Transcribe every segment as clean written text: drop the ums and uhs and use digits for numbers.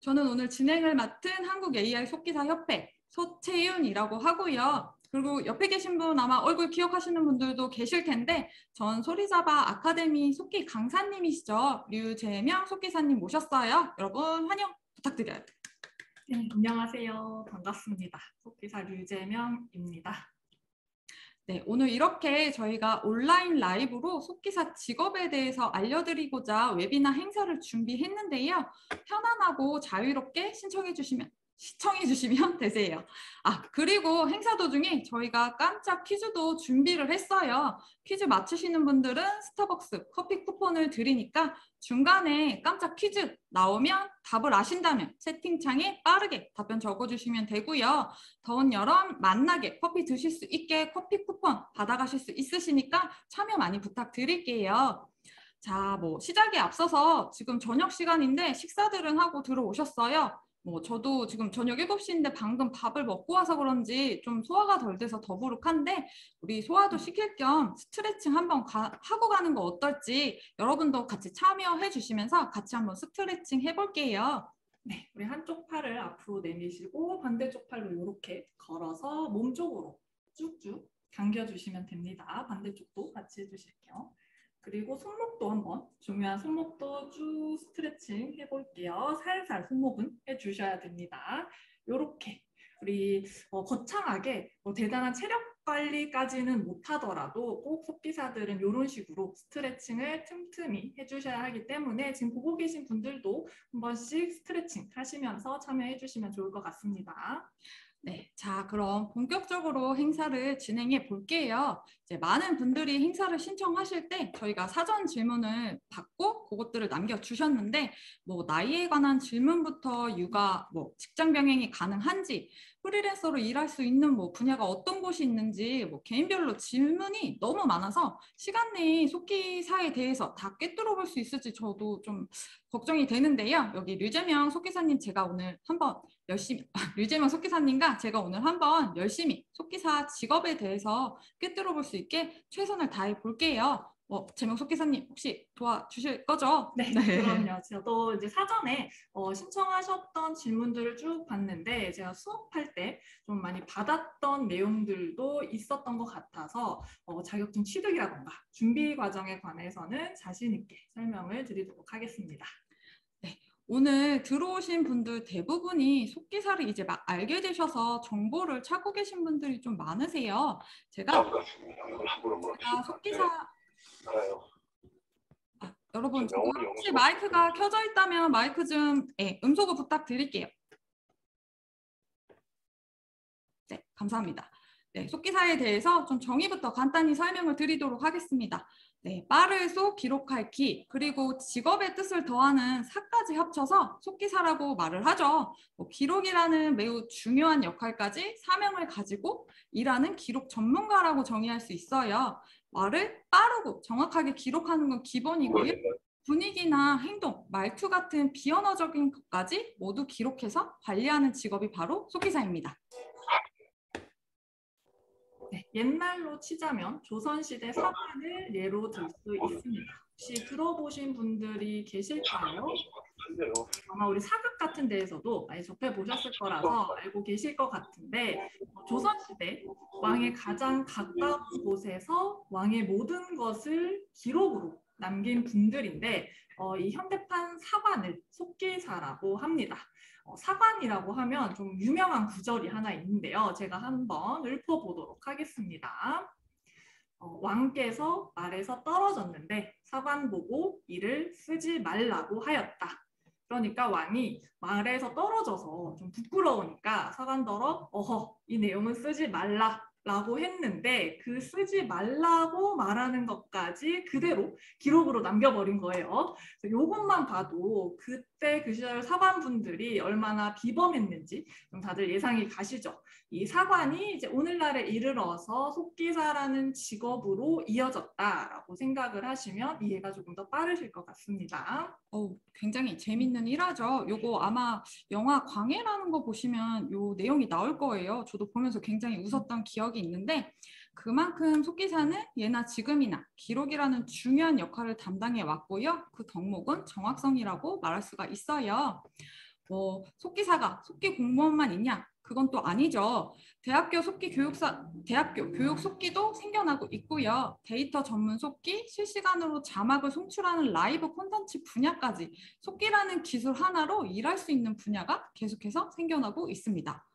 저는 오늘 진행을 맡은 한국 AI 속기사 협회 소채윤이라고 하고요. 그리고 옆에 계신 분 아마 얼굴 기억하시는 분들도 계실 텐데 전 소리잡아 아카데미 속기 강사님이시죠. 류재명 속기사님 모셨어요. 여러분 환영 부탁드려요. 네, 안녕하세요. 반갑습니다. 속기사 류재명입니다. 네, 오늘 이렇게 저희가 온라인 라이브로 속기사 직업에 대해서 알려드리고자 웨비나 행사를 준비했는데요. 편안하고 자유롭게 시청해주시면 되세요. 그리고 행사 도중에 저희가 깜짝 퀴즈도 준비를 했어요. 퀴즈 맞추시는 분들은 스타벅스 커피 쿠폰을 드리니까 중간에 깜짝 퀴즈 나오면 답을 아신다면 채팅창에 빠르게 답변 적어주시면 되고요. 더운 여름 만나게 커피 드실 수 있게 커피 쿠폰 받아가실 수 있으시니까 참여 많이 부탁드릴게요. 자, 시작에 앞서서 지금 저녁 시간인데 식사들은 하고 들어오셨어요? 저도 지금 저녁 7시인데 방금 밥을 먹고 와서 그런지 좀 소화가 덜 돼서 더부룩한데 우리 소화도 시킬 겸 스트레칭 한번 하고 가는 거 어떨지 여러분도 같이 참여해 주시면서 같이 한번 스트레칭 해볼게요. 네, 우리 한쪽 팔을 앞으로 내미시고 반대쪽 팔로 이렇게 걸어서 몸쪽으로 쭉쭉 당겨주시면 됩니다. 반대쪽도 같이 해주실게요. 그리고 손목도 한번 중요한 손목도 쭉 스트레칭 해볼게요. 살살 손목은 해주셔야 됩니다. 이렇게 우리 거창하게 대단한 체력 관리까지는 못하더라도 꼭 속기사들은 이런 식으로 스트레칭을 틈틈이 해주셔야 하기 때문에 지금 보고 계신 분들도 한 번씩 스트레칭 하시면서 참여해 주시면 좋을 것 같습니다. 네, 자, 그럼 본격적으로 행사를 진행해 볼게요. 이제 많은 분들이 행사를 신청하실 때 저희가 사전 질문을 받고 그것들을 남겨주셨는데 나이에 관한 질문부터 육아, 직장 병행이 가능한지 프리랜서로 일할 수 있는 분야가 어떤 곳이 있는지 개인별로 질문이 너무 많아서 시간 내에 속기사에 대해서 다 꿰뚫어 볼 수 있을지 저도 좀 걱정이 되는데요. 여기 류재명 속기사님 제가 오늘 한번 열심히 류재명 속기사님과 제가 오늘 한번 열심히 속기사 직업에 대해서 꿰뚫어 볼 수 있게 최선을 다해 볼게요. 재명 속기사님 혹시 도와주실 거죠? 네, 그럼요. 저도 이제 사전에 신청하셨던 질문들을 쭉 봤는데 제가 수업할 때 좀 많이 받았던 내용들도 있었던 것 같아서 자격증 취득이라던가 준비 과정에 관해서는 자신 있게 설명을 드리도록 하겠습니다. 네, 오늘 들어오신 분들 대부분이 속기사를 이제 막 알게 되셔서 정보를 찾고 계신 분들이 좀 많으세요. 제가 속기사 여러분 혹시 마이크가 켜져 있다면 마이크 좀 음소거 부탁드릴게요. 네, 감사합니다. 네, 속기사에 대해서 좀 정의부터 간단히 설명을 드리도록 하겠습니다. 네, 빠를 속 기록할 기 그리고 직업의 뜻을 더하는 사까지 합쳐서 속기사라고 말을 하죠. 기록이라는 매우 중요한 역할까지 사명을 가지고 일하는 기록 전문가라고 정의할 수 있어요. 말을 빠르고 정확하게 기록하는 건 기본이고요. 분위기나 행동, 말투 같은 비언어적인 것까지 모두 기록해서 관리하는 직업이 바로 속기사입니다. 네, 옛날로 치자면 조선시대 사관을 예로 들 수 있습니다. 혹시 들어보신 분들이 계실까요? 아마 우리 사극 같은 데에서도 많이 접해보셨을 거라서 알고 계실 것 같은데 조선시대 왕의 가장 가까운 곳에서 왕의 모든 것을 기록으로 남긴 분들인데 이 현대판 사관을 속기사라고 합니다. 사관이라고 하면 좀 유명한 구절이 하나 있는데요. 제가 한번 읊어보도록 하겠습니다. 왕께서 말에서 떨어졌는데 사관 보고 이를 쓰지 말라고 하였다. 그러니까 왕이 말에서 떨어져서 좀 부끄러우니까 사관더러 이 내용은 쓰지 말라라고 했는데 그 쓰지 말라고 말하는 것까지 그대로 기록으로 남겨버린 거예요. 이것만 봐도 그때 그 시절 사관분들이 얼마나 비범했는지 좀 다들 예상이 가시죠. 이 사관이 이제 오늘날에 이르러서 속기사라는 직업으로 이어졌다라고 생각을 하시면 이해가 조금 더 빠르실 것 같습니다. 굉장히 재밌는 일화죠. 요거 아마 영화 광해라는 거 보시면 요 내용이 나올 거예요. 저도 보면서 굉장히 웃었던 기억이 있는데 그만큼 속기사는 예나 지금이나 기록이라는 중요한 역할을 담당해 왔고요. 그 덕목은 정확성이라고 말할 수가 있어요. 속기사가 속기 공무원만 있냐? 그건 또 아니죠. 대학교 교육 속기도 생겨나고 있고요. 데이터 전문 속기, 실시간으로 자막을 송출하는 라이브 콘텐츠 분야까지 속기라는 기술 하나로 일할 수 있는 분야가 계속해서 생겨나고 있습니다.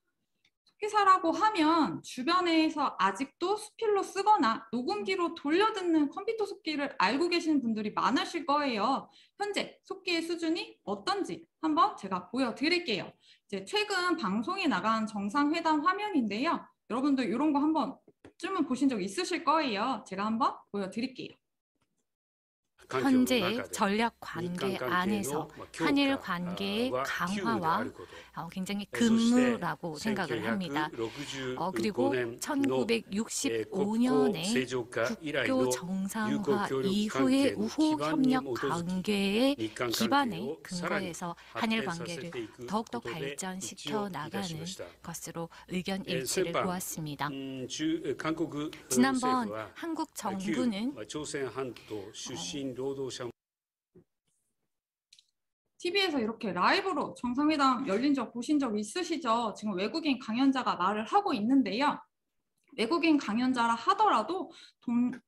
속기사라고 하면 주변에서 아직도 수필로 쓰거나 녹음기로 돌려듣는 컴퓨터 속기를 알고 계시는 분들이 많으실 거예요. 현재 속기의 수준이 어떤지 한번 제가 보여드릴게요. 이제 최근 방송에 나간 정상회담 화면인데요. 여러분들 이런 거 한번쯤은 보신 적 있으실 거예요. 제가 한번 보여드릴게요. 현재 전략 관계 안에서 한일 관계의 강화와 굉장히 근무라고 생각을 합니다. 그리고 1965년에 국교 정상화 이후의 우호 협력 관계의 기반에 근거해서 한일 관계를 더욱더 발전시켜 나가는 것으로 의견 일치를 보았습니다. 지난번 한국 정부는 TV에서 이렇게 라이브로 정상회담 열린 적 보신 적 있으시죠? 지금 외국인 강연자가 말을 하고 있는데요. 외국인 강연자라 하더라도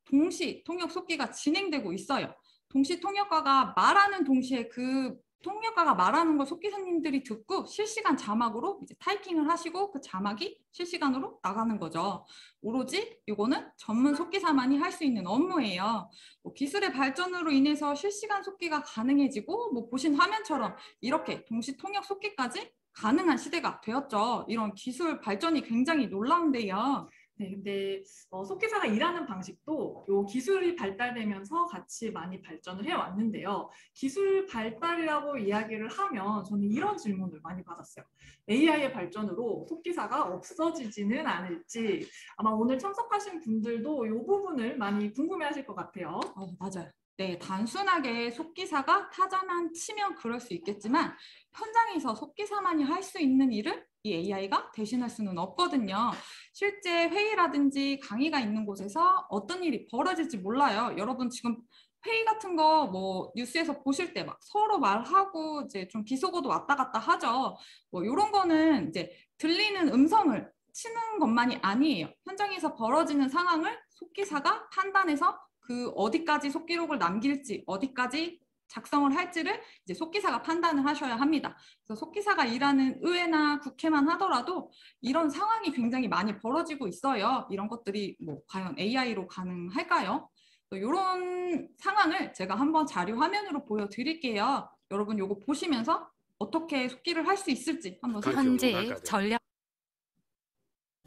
동시 통역 속기가 진행되고 있어요. 동시 통역가가 말하는 동시에 그 통역가가 말하는 걸 속기사님들이 듣고 실시간 자막으로 이제 타이핑을 하시고 그 자막이 실시간으로 나가는 거죠. 오로지 이거는 전문 속기사만이 할 수 있는 업무예요. 기술의 발전으로 인해서 실시간 속기가 가능해지고 보신 화면처럼 이렇게 동시 통역 속기까지 가능한 시대가 되었죠. 이런 기술 발전이 굉장히 놀라운데요. 네, 근데 속기사가 일하는 방식도 요 기술이 발달되면서 같이 많이 발전을 해왔는데요. 기술 발달이라고 이야기를 하면 저는 이런 질문을 많이 받았어요. AI의 발전으로 속기사가 없어지지는 않을지 아마 오늘 참석하신 분들도 이 부분을 많이 궁금해하실 것 같아요. 맞아요. 네, 단순하게 속기사가 타자만 치면 그럴 수 있겠지만 현장에서 속기사만이 할 수 있는 일을 이 AI가 대신할 수는 없거든요. 실제 회의라든지 강의가 있는 곳에서 어떤 일이 벌어질지 몰라요. 여러분 지금 회의 같은 거 뉴스에서 보실 때 막 서로 말하고 이제 좀 비속어도 왔다 갔다 하죠. 이런 거는 이제 들리는 음성을 치는 것만이 아니에요. 현장에서 벌어지는 상황을 속기사가 판단해서 그 어디까지 속기록을 남길지 어디까지 작성을 할지를 이제 속기사가 판단을 하셔야 합니다. 그래서 속기사가 일하는 의회나 국회만 하더라도 이런 상황이 굉장히 많이 벌어지고 있어요. 이런 것들이 과연 AI로 가능할까요? 이런 상황을 제가 한번 자료 화면으로 보여드릴게요. 여러분 이거 보시면서 어떻게 속기를 할 수 있을지 한번 현재 전략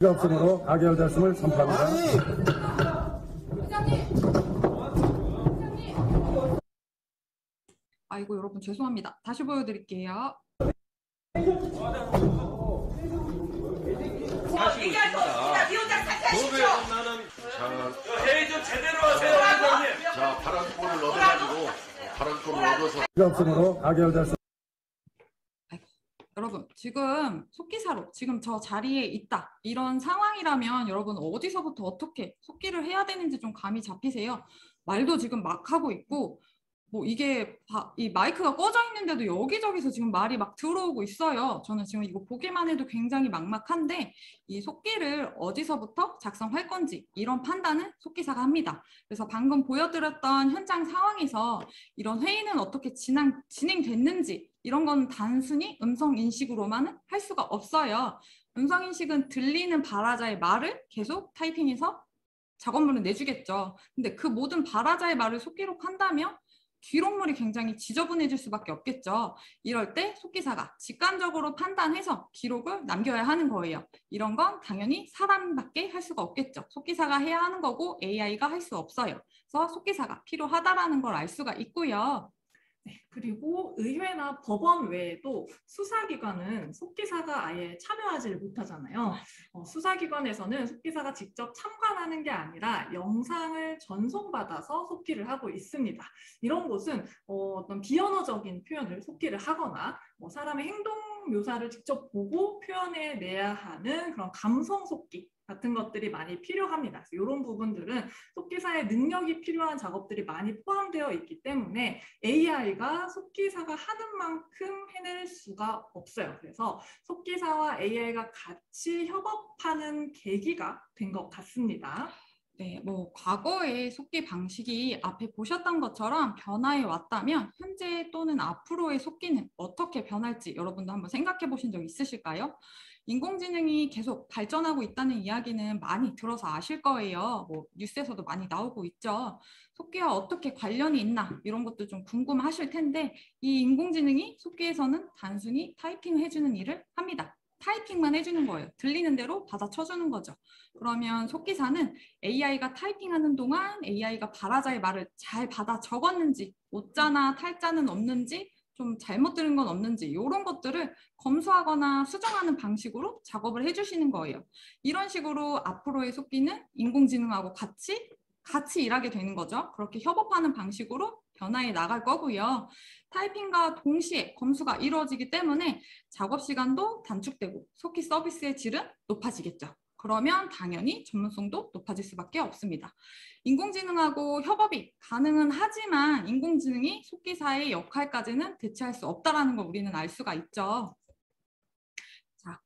없음으로 가결됐음을 선포합니다. 아이고 여러분 죄송합니다. 다시 보여드릴게요. 회의 좀 제대로 하세요, 회장님. 자, 파란 꼴을 얻어가지고 파란 꼴을 얻어서 없음으로 가결됐습니다. 여러분 지금 속기사로 지금 저 자리에 있다 이런 상황이라면 여러분 어디서부터 어떻게 속기를 해야 되는지 좀 감이 잡히세요? 말도 지금 막 하고 있고 이게 이 마이크가 꺼져 있는데도 여기저기서 지금 말이 막 들어오고 있어요. 저는 지금 이거 보기만 해도 굉장히 막막한데 이 속기를 어디서부터 작성할 건지 이런 판단은 속기사가 합니다. 그래서 방금 보여드렸던 현장 상황에서 이런 회의는 어떻게 진행됐는지 이런 건 단순히 음성 인식으로만은 할 수가 없어요. 음성 인식은 들리는 발화자의 말을 계속 타이핑해서 작업물을 내주겠죠. 근데 그 모든 발화자의 말을 속기록한다면 기록물이 굉장히 지저분해질 수밖에 없겠죠. 이럴 때 속기사가 직관적으로 판단해서 기록을 남겨야 하는 거예요. 이런 건 당연히 사람밖에 할 수가 없겠죠. 속기사가 해야 하는 거고 AI가 할 수 없어요. 그래서 속기사가 필요하다라는 걸 알 수가 있고요. 네, 그리고 의회나 법원 외에도 수사기관은 속기사가 아예 참여하지를 못하잖아요. 수사기관에서는 속기사가 직접 참관하는 게 아니라 영상을 전송받아서 속기를 하고 있습니다. 이런 곳은 어떤 비언어적인 표현을 속기를 하거나 사람의 행동 묘사를 직접 보고 표현해내야 하는 그런 감성 속기 같은 것들이 많이 필요합니다. 그래서 이런 부분들은 속기사의 능력이 필요한 작업들이 많이 포함되어 있기 때문에 AI가 속기사가 하는 만큼 해낼 수가 없어요. 그래서 속기사와 AI가 같이 협업하는 계기가 된 것 같습니다. 네, 뭐 과거의 속기 방식이 앞에 보셨던 것처럼 변화해 왔다면 현재 또는 앞으로의 속기는 어떻게 변할지 여러분도 한번 생각해 보신 적 있으실까요? 인공지능이 계속 발전하고 있다는 이야기는 많이 들어서 아실 거예요. 뭐 뉴스에서도 많이 나오고 있죠. 속기와 어떻게 관련이 있나 이런 것도 좀 궁금하실 텐데 이 인공지능이 속기에서는 단순히 타이핑 해주는 일을 합니다. 타이핑만 해주는 거예요. 들리는 대로 받아 쳐주는 거죠. 그러면 속기사는 AI가 타이핑하는 동안 AI가 발화자의 말을 잘 받아 적었는지, 오자나 탈자는 없는지, 좀 잘못 들은 건 없는지 이런 것들을 검수하거나 수정하는 방식으로 작업을 해주시는 거예요. 이런 식으로 앞으로의 속기는 인공지능하고 같이 일하게 되는 거죠. 그렇게 협업하는 방식으로 변화해 나갈 거고요. 타이핑과 동시에 검수가 이루어지기 때문에 작업 시간도 단축되고 속기 서비스의 질은 높아지겠죠. 그러면 당연히 전문성도 높아질 수밖에 없습니다. 인공지능하고 협업이 가능은 하지만 인공지능이 속기사의 역할까지는 대체할 수 없다는 걸 우리는 알 수가 있죠. 자,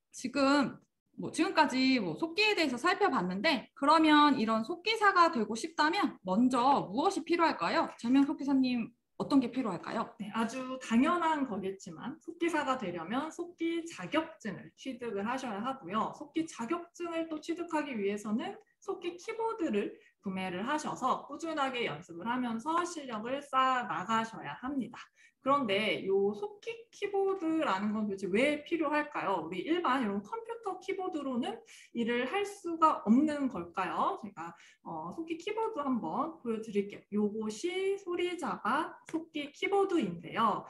지금까지 속기에 대해서 살펴봤는데 그러면 이런 속기사가 되고 싶다면 먼저 무엇이 필요할까요? 재명 속기사님 어떤 게 필요할까요? 네, 아주 당연한 거겠지만 속기사가 되려면 속기 자격증을 취득을 하셔야 하고요. 속기 자격증을 또 취득하기 위해서는 속기 키보드를 구매를 하셔서 꾸준하게 연습을 하면서 실력을 쌓아 나가셔야 합니다. 그런데 이 속기 키보드라는 건 도대체 왜 필요할까요? 우리 일반 이런 컴퓨터 키보드로는 일을 할 수가 없는 걸까요? 제가 속기 키보드 한번 보여드릴게요. 요것이 소리자바 속기 키보드인데요.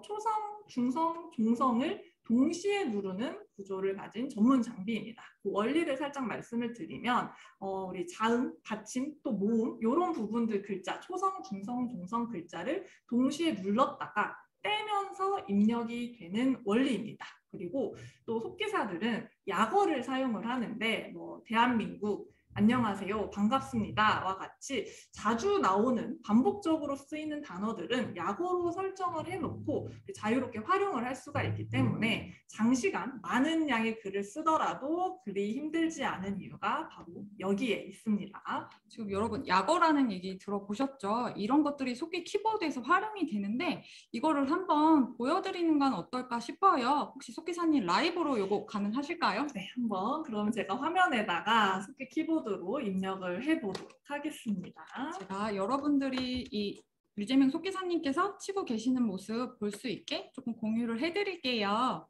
초성, 중성, 종성을 동시에 누르는 구조를 가진 전문 장비입니다. 그 원리를 살짝 말씀을 드리면 우리 자음, 받침, 또 모음 이런 부분들 글자, 초성, 중성, 종성 글자를 동시에 눌렀다가 떼면서 입력이 되는 원리입니다. 그리고 또 속기사들은 약어를 사용을 하는데 대한민국 안녕하세요, 반갑습니다와 같이 자주 나오는 반복적으로 쓰이는 단어들은 약어로 설정을 해놓고 자유롭게 활용을 할 수가 있기 때문에 장시간 많은 양의 글을 쓰더라도 글이 힘들지 않은 이유가 바로 여기에 있습니다. 지금 여러분 약어라는 얘기 들어보셨죠? 이런 것들이 속기 키보드에서 활용이 되는데 이거를 한번 보여드리는 건 어떨까 싶어요. 혹시 속기사님 라이브로 이거 가능하실까요? 네, 한번 그럼 제가 화면에다가 속기 키보드로 입력을 해보도록 하겠습니다. 제가 여러분들이 이 류재명 속기사님께서 치고 계시는 모습 볼 수 있게 조금 공유를 해드릴게요.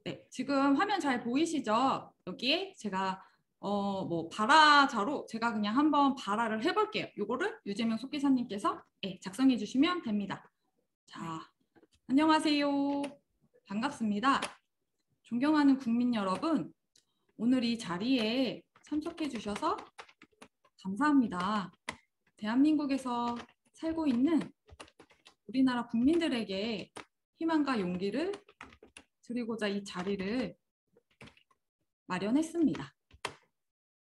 네, 지금 화면 잘 보이시죠? 여기에 제가 발화자로 제가 그냥 한번 발화를 해볼게요. 요거를 류재명 속기사님께서 작성해 주시면 됩니다. 자, 안녕하세요. 반갑습니다. 존경하는 국민 여러분, 오늘 이 자리에 참석해 주셔서 감사합니다. 대한민국에서 살고 있는 우리나라 국민들에게 희망과 용기를 드리고자 이 자리를 마련했습니다.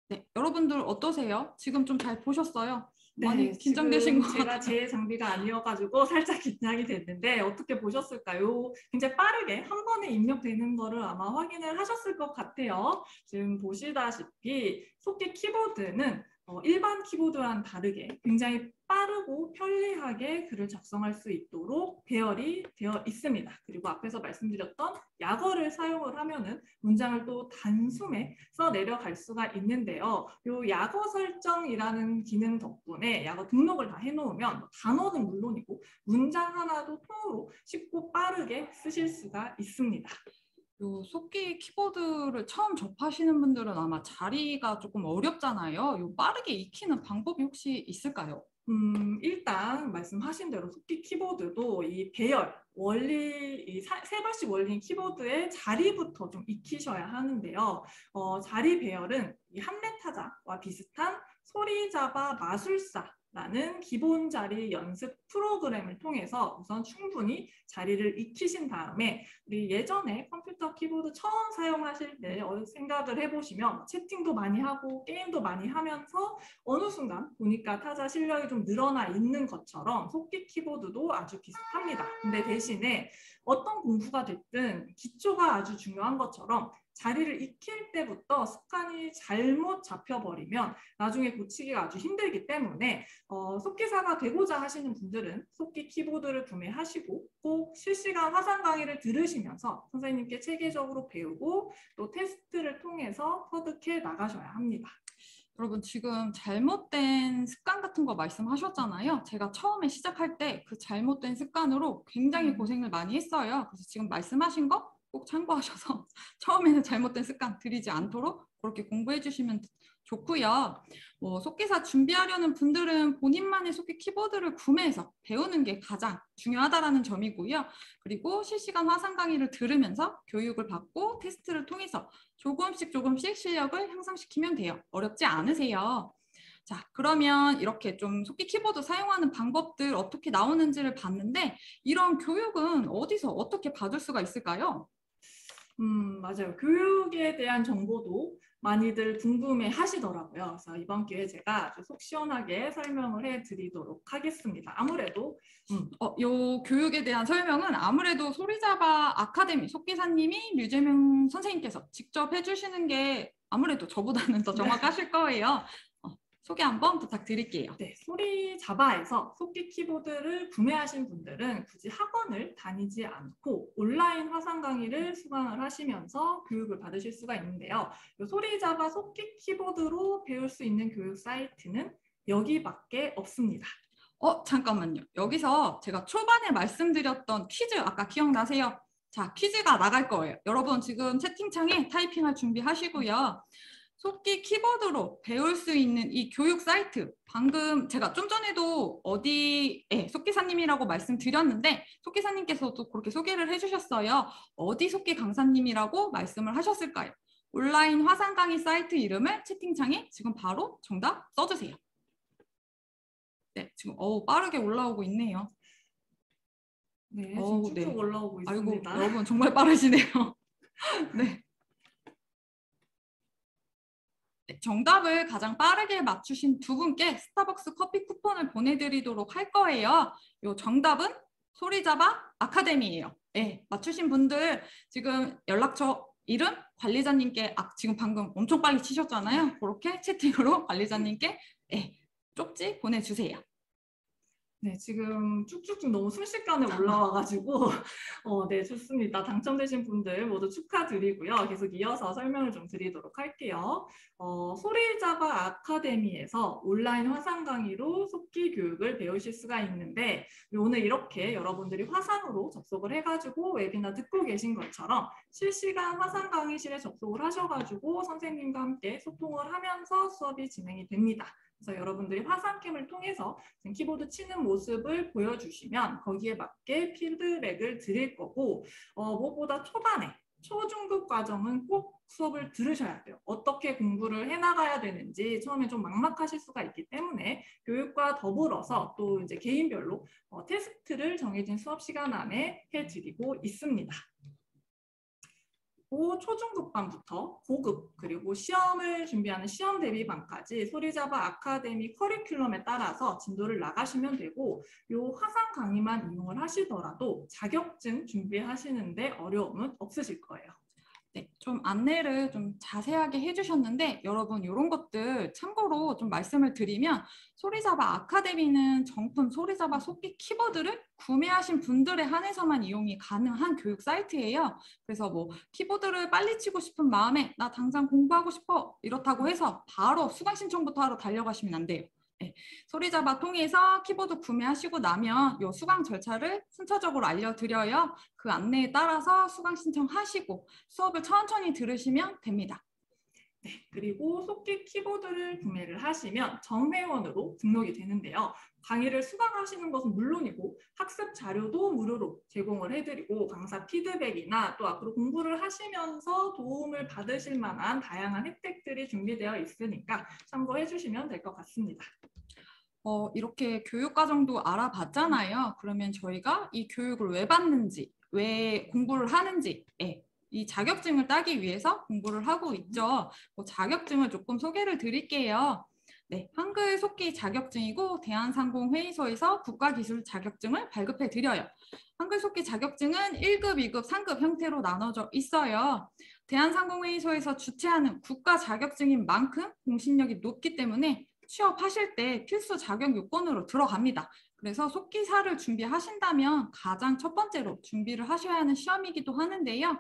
네, 여러분들 어떠세요? 지금 좀 잘 보셨어요? 많이 긴장되신 것 같아요. 제가 제 장비가 아니어가지고 살짝 긴장이 됐는데 어떻게 보셨을까요? 굉장히 빠르게 한 번에 입력되는 거를 아마 확인을 하셨을 것 같아요. 지금 보시다시피 속기 키보드는 일반 키보드와는 다르게 굉장히 빠르고 편리하게 글을 작성할 수 있도록 배열이 되어 있습니다. 그리고 앞에서 말씀드렸던 약어를 사용을 하면은 문장을 또 단숨에 써 내려갈 수가 있는데요. 이 약어 설정이라는 기능 덕분에 약어 등록을 다 해놓으면 단어는 물론이고 문장 하나도 통으로 쉽고 빠르게 쓰실 수가 있습니다. 요 속기 키보드를 처음 접하시는 분들은 아마 자리가 조금 어렵잖아요. 요 빠르게 익히는 방법이 혹시 있을까요? 일단 말씀하신 대로 속기 키보드도 이 배열, 원리, 이 세 발씩 원리인 키보드의 자리부터 좀 익히셔야 하는데요. 자리 배열은 이 함레타자와 비슷한 소리자바 마술사 라는 기본 자리 연습 프로그램을 통해서 우선 충분히 자리를 익히신 다음에 우리 예전에 컴퓨터 키보드 처음 사용하실 때 생각을 해보시면 채팅도 많이 하고 게임도 많이 하면서 어느 순간 보니까 타자 실력이 좀 늘어나 있는 것처럼 속기 키보드도 아주 비슷합니다. 근데 대신에 어떤 공부가 됐든 기초가 아주 중요한 것처럼 자리를 익힐 때부터 습관이 잘못 잡혀버리면 나중에 고치기가 아주 힘들기 때문에 속기사가 되고자 하시는 분들은 속기 키보드를 구매하시고 꼭 실시간 화상 강의를 들으시면서 선생님께 체계적으로 배우고 또 테스트를 통해서 터득해 나가셔야 합니다. 여러분 지금 잘못된 습관 같은 거 말씀하셨잖아요. 제가 처음에 시작할 때 그 잘못된 습관으로 굉장히 고생을 많이 했어요. 그래서 지금 말씀하신 거 꼭 참고하셔서 처음에는 잘못된 습관 들이지 않도록 그렇게 공부해 주시면 좋고요. 속기사 준비하려는 분들은 본인만의 속기 키보드를 구매해서 배우는 게 가장 중요하다라는 점이고요. 그리고 실시간 화상 강의를 들으면서 교육을 받고 테스트를 통해서 조금씩 실력을 향상시키면 돼요. 어렵지 않으세요. 자, 그러면 이렇게 좀 속기 키보드 사용하는 방법들 어떻게 나오는지를 봤는데 이런 교육은 어디서 어떻게 받을 수가 있을까요? 맞아요. 교육에 대한 정보도 많이들 궁금해 하시더라고요. 그래서 이번 기회에 제가 아주 속 시원하게 설명을 해드리도록 하겠습니다. 아무래도 요 교육에 대한 설명은 아무래도 소리잡아 아카데미 속기사님이 류재명 선생님께서 직접 해주시는 게 아무래도 저보다는 더 정확하실 거예요. 소개 한번 부탁드릴게요. 네, 소리잡아에서 속기 키보드를 구매하신 분들은 굳이 학원을 다니지 않고 온라인 화상 강의를 수강을 하시면서 교육을 받으실 수가 있는데요. 소리잡아 속기 키보드로 배울 수 있는 교육 사이트는 여기밖에 없습니다. 잠깐만요. 여기서 제가 초반에 말씀드렸던 퀴즈 아까 기억나세요? 자, 퀴즈가 나갈 거예요. 여러분 지금 채팅창에 타이핑할 준비하시고요. 속기 키보드로 배울 수 있는 이 교육 사이트 방금 제가 좀 전에도 어디에 속기사님이라고 말씀드렸는데 속기사님께서도 그렇게 소개를 해주셨어요. 어디 속기 강사님이라고 말씀을 하셨을까요? 온라인 화상 강의 사이트 이름을 채팅창에 지금 바로 정답 써주세요. 네, 지금 빠르게 올라오고 있네요. 네, 지금 쭉쭉 올라오고 있습니다. 아이고, 여러분 정말 빠르시네요. 네. 정답을 가장 빠르게 맞추신 두 분께 스타벅스 커피 쿠폰을 보내드리도록 할 거예요. 요 정답은 소리잡아 아카데미예요. 네, 맞추신 분들 지금 연락처 이름 관리자님께 지금 방금 엄청 빨리 치셨잖아요. 그렇게 채팅으로 관리자님께 쪽지 보내주세요. 네, 지금 쭉쭉쭉 너무 순식간에 올라와가지고 네, 좋습니다. 당첨되신 분들 모두 축하드리고요. 계속 이어서 설명을 좀 드리도록 할게요. 소리잡아 아카데미에서 온라인 화상 강의로 속기 교육을 배우실 수가 있는데 오늘 이렇게 여러분들이 화상으로 접속을 해가지고 웨비나 듣고 계신 것처럼 실시간 화상 강의실에 접속을 하셔가지고 선생님과 함께 소통을 하면서 수업이 진행이 됩니다. 그래서 여러분들이 화상캠을 통해서 키보드 치는 모습을 보여주시면 거기에 맞게 피드백을 드릴 거고 무엇보다 초반에 초중급 과정은 꼭 수업을 들으셔야 돼요. 어떻게 공부를 해나가야 되는지 처음에 좀 막막하실 수가 있기 때문에 교육과 더불어서 또 이제 개인별로 테스트를 정해진 수업 시간 안에 해드리고 있습니다. 초중급반부터 고급 그리고 시험을 준비하는 시험 대비반까지 소리잡아 아카데미 커리큘럼에 따라서 진도를 나가시면 되고 요 화상 강의만 이용을 하시더라도 자격증 준비하시는데 어려움은 없으실 거예요. 네, 좀 안내를 좀 자세하게 해주셨는데 여러분 이런 것들 참고로 좀 말씀을 드리면 소리잡아 아카데미는 정품 소리잡아 속기 키보드를 구매하신 분들에 한해서만 이용이 가능한 교육 사이트예요. 그래서 뭐 키보드를 빨리 치고 싶은 마음에 나 당장 공부하고 싶어 이렇다고 해서 바로 수강 신청부터 하러 달려가시면 안 돼요. 네, 소리잡아 통해서 키보드 구매하시고 나면 요 수강 절차를 순차적으로 알려드려요. 그 안내에 따라서 수강 신청하시고 수업을 천천히 들으시면 됩니다. 네, 그리고 속기 키보드를 구매를 하시면 정회원으로 등록이 되는데요. 강의를 수강하시는 것은 물론이고 학습 자료도 무료로 제공을 해드리고 강사 피드백이나 또 앞으로 공부를 하시면서 도움을 받으실 만한 다양한 혜택들이 준비되어 있으니까 참고해 주시면 될 것 같습니다. 이렇게 교육과정도 알아봤잖아요. 그러면 저희가 이 교육을 왜 받는지, 왜 공부를 하는지, 이 자격증을 따기 위해서 공부를 하고 있죠. 자격증을 조금 소개를 드릴게요. 네, 한글 속기 자격증이고 대한상공회의소에서 국가기술 자격증을 발급해 드려요. 한글 속기 자격증은 1급, 2급, 3급 형태로 나눠져 있어요. 대한상공회의소에서 주최하는 국가 자격증인 만큼 공신력이 높기 때문에 취업하실 때 필수 자격 요건으로 들어갑니다. 그래서 속기사를 준비하신다면 가장 첫 번째로 준비를 하셔야 하는 시험이기도 하는데요.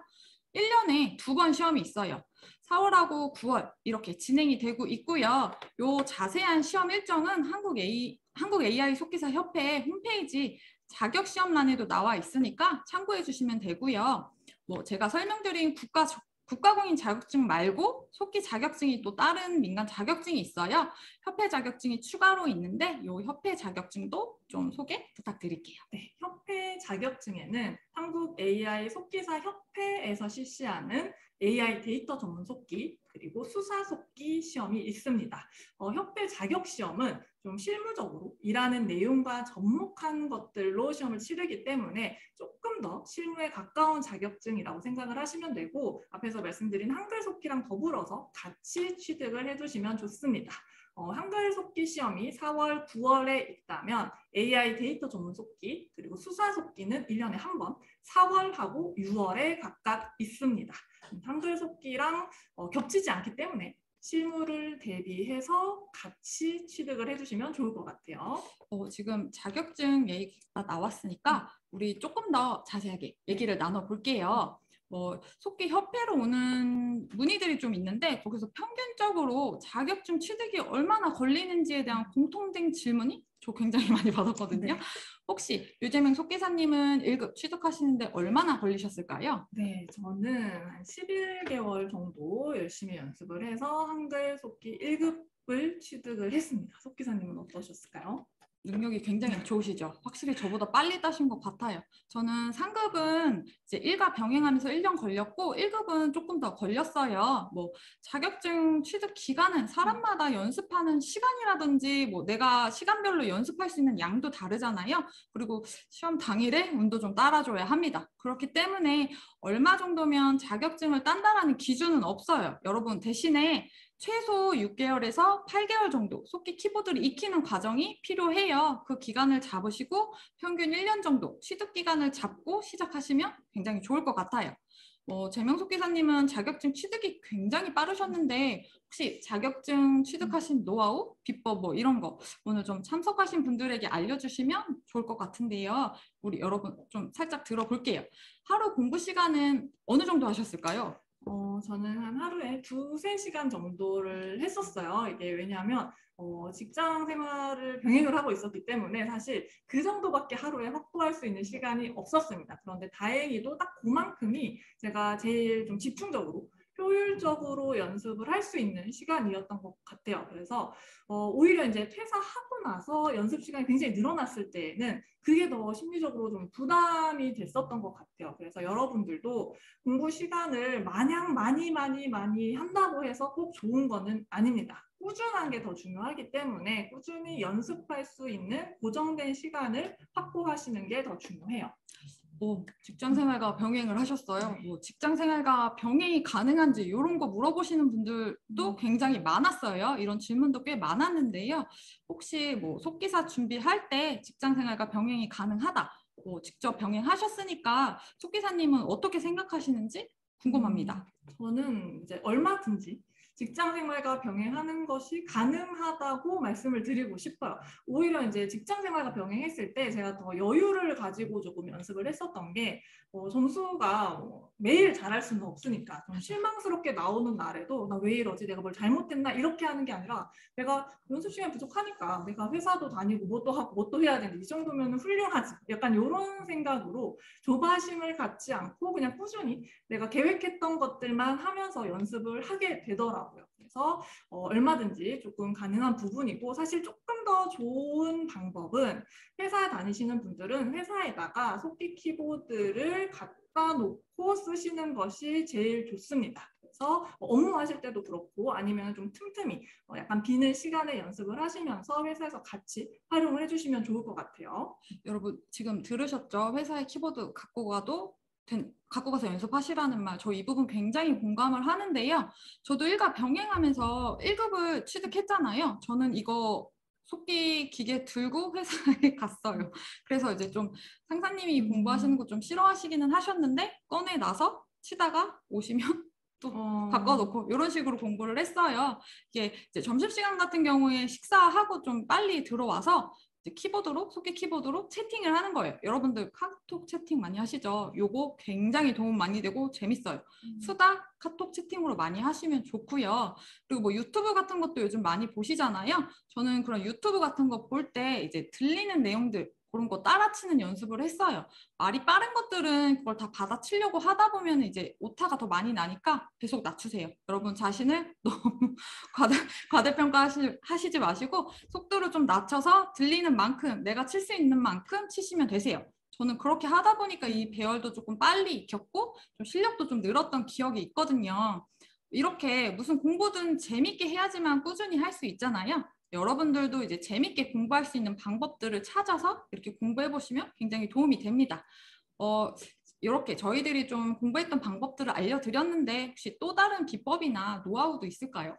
1년에 2번 시험이 있어요. 4월하고 9월 이렇게 진행이 되고 있고요. 요 자세한 시험 일정은 한국 AI 속기사 협회 홈페이지 자격 시험란에도 나와 있으니까 참고해 주시면 되고요. 제가 설명드린 국가공인 자격증 말고 속기 자격증이 또 다른 민간 자격증이 있어요. 협회 자격증이 추가로 있는데 이 협회 자격증도 좀 소개 부탁드릴게요. 네, 협회 자격증에는 한국 AI 속기사 협회에서 실시하는 AI 데이터 전문 속기 그리고 수사 속기 시험이 있습니다. 협회 자격 시험은 좀 실무적으로 일하는 내용과 접목한 것들로 시험을 치르기 때문에 조금 더 실무에 가까운 자격증이라고 생각을 하시면 되고 앞에서 말씀드린 한글 속기랑 더불어서 같이 취득을 해주시면 좋습니다. 한글 속기 시험이 4월, 9월에 있다면 AI 데이터 전문 속기 그리고 수사 속기는 1년에 한 번 4월하고 6월에 각각 있습니다. 한글 속기랑 겹치지 않기 때문에 실무를 대비해서 같이 취득을 해주시면 좋을 것 같아요. 지금 자격증 얘기가 나왔으니까 우리 조금 더 자세하게 얘기를 나눠볼게요. 속기 협회로 오는 문의들이 좀 있는데 거기서 평균적으로 자격증 취득이 얼마나 걸리는지에 대한 공통된 질문이 저 굉장히 많이 받았거든요. 네. 혹시 유재명 속기사님은 1급 취득하시는데 얼마나 걸리셨을까요? 네, 저는 한 11개월 정도 열심히 연습을 해서 한글 속기 1급을 취득을 했습니다. 속기사님은 어떠셨을까요? 능력이 굉장히 좋으시죠. 확실히 저보다 빨리 따신 것 같아요. 저는 상급은 이제 1과 병행하면서 1년 걸렸고 1급은 조금 더 걸렸어요. 자격증 취득 기간은 사람마다 연습하는 시간이라든지 내가 시간별로 연습할 수 있는 양도 다르잖아요. 그리고 시험 당일에 운도 좀 따라줘야 합니다. 그렇기 때문에 얼마 정도면 자격증을 딴다라는 기준은 없어요. 여러분 대신에 최소 6개월에서 8개월 정도 속기 키보드를 익히는 과정이 필요해요. 그 기간을 잡으시고 평균 1년 정도 취득 기간을 잡고 시작하시면 굉장히 좋을 것 같아요. 재명 속기사님은 자격증 취득이 굉장히 빠르셨는데 혹시 자격증 취득하신 노하우, 비법 이런 거 오늘 좀 참석하신 분들에게 알려주시면 좋을 것 같은데요. 우리 여러분 좀 살짝 들어볼게요. 하루 공부 시간은 어느 정도 하셨을까요? 저는 한 하루에 2~3시간 정도를 했었어요. 이게 왜냐하면 직장 생활을 병행을 하고 있었기 때문에 사실 그 정도밖에 하루에 확보할 수 있는 시간이 없었습니다. 그런데 다행히도 딱 그만큼이 제가 제일 좀 집중적으로 효율적으로 연습을 할 수 있는 시간이었던 것 같아요. 그래서 오히려 이제 퇴사하고 나서 연습 시간이 굉장히 늘어났을 때에는 그게 더 심리적으로 좀 부담이 됐었던 것 같아요. 그래서 여러분들도 공부 시간을 마냥 많이 한다고 해서 꼭 좋은 거는 아닙니다. 꾸준한 게 더 중요하기 때문에 꾸준히 연습할 수 있는 고정된 시간을 확보하시는 게 더 중요해요. 직장생활과 병행을 하셨어요. 직장생활과 병행이 가능한지 이런 거 물어보시는 분들도 굉장히 많았어요. 이런 질문도 꽤 많았는데요. 혹시 속기사 준비할 때 직장생활과 병행이 가능하다. 직접 병행하셨으니까 속기사님은 어떻게 생각하시는지 궁금합니다. 저는 이제 얼마든지 직장 생활과 병행하는 것이 가능하다고 말씀을 드리고 싶어요. 오히려 이제 직장 생활과 병행했을 때 제가 더 여유를 가지고 조금 연습을 했었던 게 점수가 매일 잘할 수는 없으니까 좀 실망스럽게 나오는 날에도 나 왜 이러지? 내가 뭘 잘못했나? 이렇게 하는 게 아니라 내가 연습 시간 부족하니까 내가 회사도 다니고 뭐 또 하고 뭐 또 해야 되는데 이 정도면 훌륭하지. 약간 이런 생각으로 조바심을 갖지 않고 그냥 꾸준히 내가 계획했던 것들만 하면서 연습을 하게 되더라고요. 하더라고요. 그래서 얼마든지 조금 가능한 부분이고 사실 조금 더 좋은 방법은 회사에 다니시는 분들은 회사에다가 속기 키보드를 갖다 놓고 쓰시는 것이 제일 좋습니다. 그래서 업무하실 때도 그렇고 아니면 좀 틈틈이 약간 비는 시간에 연습을 하시면서 회사에서 같이 활용을 해주시면 좋을 것 같아요. 여러분 지금 들으셨죠? 회사에 키보드 갖고 가서 연습하시라는 말, 저 이 부분 굉장히 공감을 하는데요. 저도 1급 병행하면서 1급을 취득했잖아요. 저는 이거 속기 기계 들고 회사에 갔어요. 그래서 이제 좀 상사님이 공부하시는 거 좀 싫어하시기는 하셨는데 꺼내놔서 치다가 오시면 또 바꿔놓고 이런 식으로 공부를 했어요. 이게 이제 점심시간 같은 경우에 식사하고 좀 빨리 들어와서 키보드로, 속기 키보드로 채팅을 하는 거예요. 여러분들 카톡 채팅 많이 하시죠? 요거 굉장히 도움 많이 되고 재밌어요. 수다 카톡 채팅으로 많이 하시면 좋고요. 그리고 뭐 유튜브 같은 것도 요즘 많이 보시잖아요. 저는 그런 유튜브 같은 거 볼 때 이제 들리는 내용들 그런 거 따라치는 연습을 했어요. 말이 빠른 것들은 그걸 다 받아치려고 하다 보면 이제 오타가 더 많이 나니까 계속 낮추세요. 여러분 자신을 너무 과대평가하시지 마시고 속도를 좀 낮춰서 들리는 만큼 내가 칠 수 있는 만큼 치시면 되세요. 저는 그렇게 하다 보니까 이 배열도 조금 빨리 익혔고 좀 실력도 좀 늘었던 기억이 있거든요. 이렇게 무슨 공부든 재밌게 해야지만 꾸준히 할 수 있잖아요. 여러분들도 이제 재밌게 공부할 수 있는 방법들을 찾아서 이렇게 공부해 보시면 굉장히 도움이 됩니다. 이렇게 저희들이 좀 공부했던 방법들을 알려드렸는데 혹시 또 다른 비법이나 노하우도 있을까요?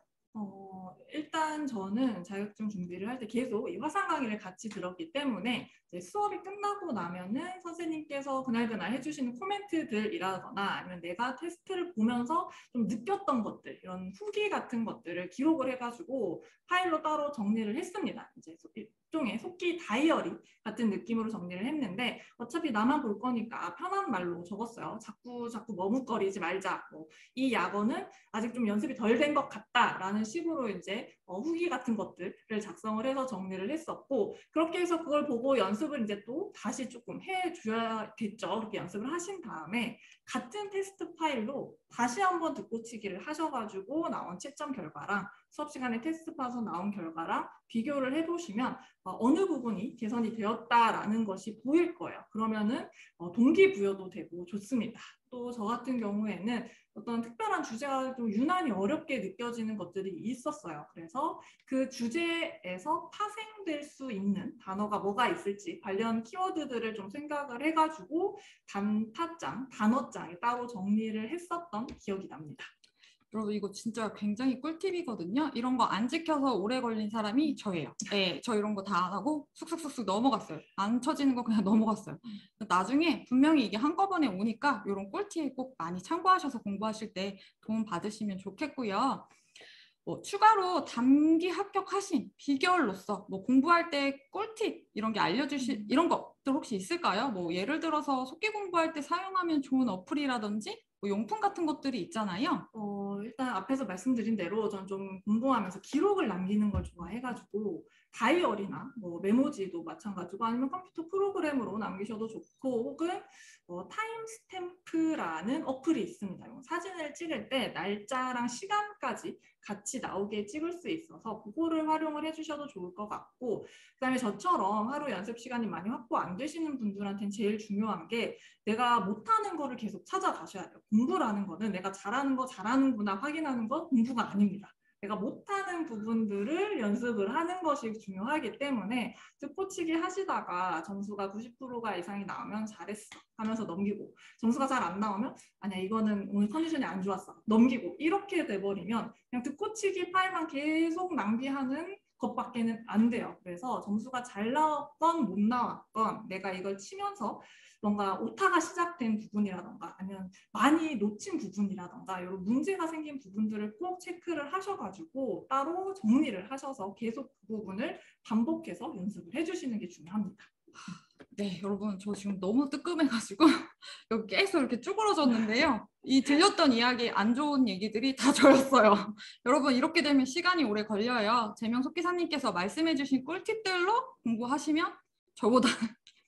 일단 저는 자격증 준비를 할 때 계속 이 화상 강의를 같이 들었기 때문에 이제 수업이 끝나고 나면은 선생님께서 그날그날 해주시는 코멘트들이라거나 아니면 내가 테스트를 보면서 좀 느꼈던 것들, 이런 후기 같은 것들을 기록을 해가지고 파일로 따로 정리를 했습니다. 이제 일종의 속기 다이어리 같은 느낌으로 정리를 했는데 어차피 나만 볼 거니까 편한 말로 적었어요. 자꾸 머뭇거리지 말자. 이 약어는 아직 좀 연습이 덜 된 것 같다라는 식으로 이제 후기 같은 것들을 작성을 해서 정리를 했었고 그렇게 해서 그걸 보고 연습을 이제 또 다시 조금 해줘야겠죠. 그렇게 연습을 하신 다음에 같은 테스트 파일로 다시 한번 듣고치기를 하셔가지고 나온 채점 결과랑 수업 시간에 테스트 봐서 나온 결과랑 비교를 해보시면 어느 부분이 개선이 되었다라는 것이 보일 거예요. 그러면은 동기부여도 되고 좋습니다. 또 저 같은 경우에는 어떤 특별한 주제가 좀 유난히 어렵게 느껴지는 것들이 있었어요. 그래서 그 주제에서 파생될 수 있는 단어가 뭐가 있을지 관련 키워드들을 좀 생각을 해가지고 단타장, 단어장에 따로 정리를 했었던 기억이 납니다. 여러분 이거 진짜 굉장히 꿀팁이거든요. 이런 거 안 지켜서 오래 걸린 사람이 저예요. 네, 저 이런 거 다 안 하고 쑥쑥쑥쑥 넘어갔어요. 안 쳐지는 거 그냥 넘어갔어요. 나중에 분명히 이게 한꺼번에 오니까 이런 꿀팁 꼭 많이 참고하셔서 공부하실 때 도움 받으시면 좋겠고요. 추가로 단기 합격하신 비결로서 공부할 때 꿀팁 이런 게 이런 것들 혹시 있을까요? 예를 들어서 속기 공부할 때 사용하면 좋은 어플이라든지 용품 같은 것들이 있잖아요. 일단 앞에서 말씀드린 대로 전 좀 공부하면서 기록을 남기는 걸 좋아해가지고 다이어리나 메모지도 마찬가지고 아니면 컴퓨터 프로그램으로 남기셔도 좋고 혹은 타임스탬프라는 어플이 있습니다. 사진을 찍을 때 날짜랑 시간까지 같이 나오게 찍을 수 있어서 그거를 활용을 해주셔도 좋을 것 같고 그다음에 저처럼 하루 연습 시간이 많이 확보 안 되시는 분들한테는 제일 중요한 게 내가 못하는 거를 계속 찾아가셔야 돼요. 공부라는 거는 내가 잘하는 거 잘하는구나 확인하는 거 공부가 아닙니다. 내가 못하는 부분들을 연습을 하는 것이 중요하기 때문에 듣고치기 하시다가 점수가 90%가 이상이 나오면 잘했어 하면서 넘기고 점수가 잘 안 나오면 아니야 이거는 오늘 컨디션이 안 좋았어 넘기고 이렇게 돼버리면 그냥 듣고치기 파일만 계속 낭비하는 것밖에는 안 돼요. 그래서 점수가 잘 나왔건 못 나왔건 내가 이걸 치면서 뭔가 오타가 시작된 부분이라던가 아니면 많이 놓친 부분이라던가 이런 문제가 생긴 부분들을 꼭 체크를 하셔가지고 따로 정리를 하셔서 계속 그 부분을 반복해서 연습을 해주시는 게 중요합니다. 네, 여러분 저 지금 너무 뜨끔해가지고 여기 계속 이렇게 쭈그러졌는데요. 이 들렸던 이야기, 안 좋은 얘기들이 다 저였어요. 여러분 이렇게 되면 시간이 오래 걸려요. 재명 속기사님께서 말씀해주신 꿀팁들로 공부하시면 저보다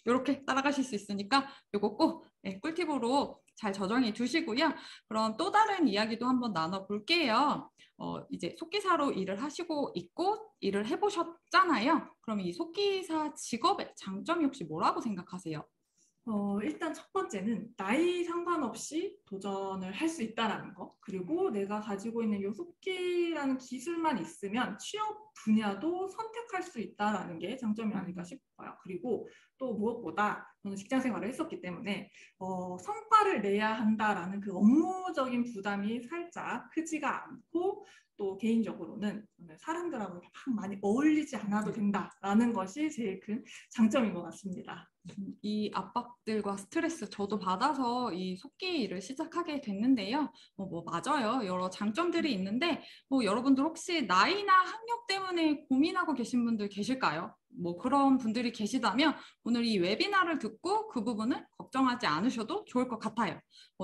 이렇게 따라가실 수 있으니까 이거 꼭 꿀팁으로 잘 저장해 두시고요. 그럼 또 다른 이야기도 한번 나눠볼게요. 이제 속기사로 일을 하시고 있고 일을 해보셨잖아요. 그럼 이 속기사 직업의 장점이 혹시 뭐라고 생각하세요? 일단 첫 번째는 나이 상관없이 도전을 할 수 있다는 거. 그리고 내가 가지고 있는 요 속기라는 기술만 있으면 취업 분야도 선택할 수 있다는 게 장점이 아닐까 싶어요. 그리고 또 무엇보다 저는 직장 생활을 했었기 때문에 성과를 내야 한다라는 그 업무적인 부담이 살짝 크지가 않고 또 개인적으로는 사람들하고 이렇게 막 많이 어울리지 않아도 된다라는 것이 제일 큰 장점인 것 같습니다. 이 압박들과 스트레스 저도 받아서 이 속기 일을 시작하게 됐는데요. 맞아요. 여러 장점들이 있는데 여러분들 혹시 나이나 학력 때문에 고민하고 계신 분들 계실까요? 그런 분들이 계시다면 오늘 이 웨비나를 듣고 그 부분을 걱정하지 않으셔도 좋을 것 같아요.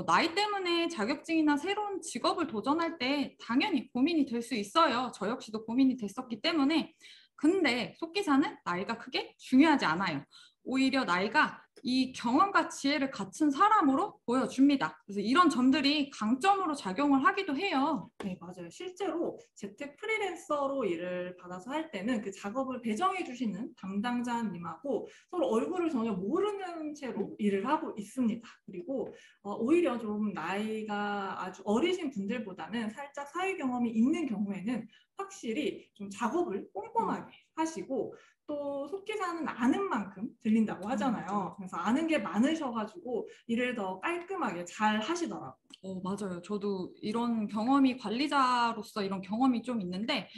나이 때문에 자격증이나 새로운 직업을 도전할 때 당연히 고민이 될 수 있어요. 저 역시도 고민이 됐었기 때문에. 근데 속기사는 나이가 크게 중요하지 않아요. 오히려 나이가 이 경험과 지혜를 갖춘 사람으로 보여줍니다. 그래서 이런 점들이 강점으로 작용을 하기도 해요. 네, 맞아요. 실제로 재택 프리랜서로 일을 받아서 할 때는 그 작업을 배정해 주시는 담당자님하고 서로 얼굴을 전혀 모르는 채로 일을 하고 있습니다. 그리고 오히려 좀 나이가 아주 어리신 분들보다는 살짝 사회 경험이 있는 경우에는 확실히 좀 작업을 꼼꼼하게 하시고 또 속기사는 아는 만큼 들린다고 하잖아요. 그래서 아는 게 많으셔가지고 일을 더 깔끔하게 잘 하시더라고요. 맞아요. 저도 이런 경험이 관리자로서 이런 경험이 좀 있는데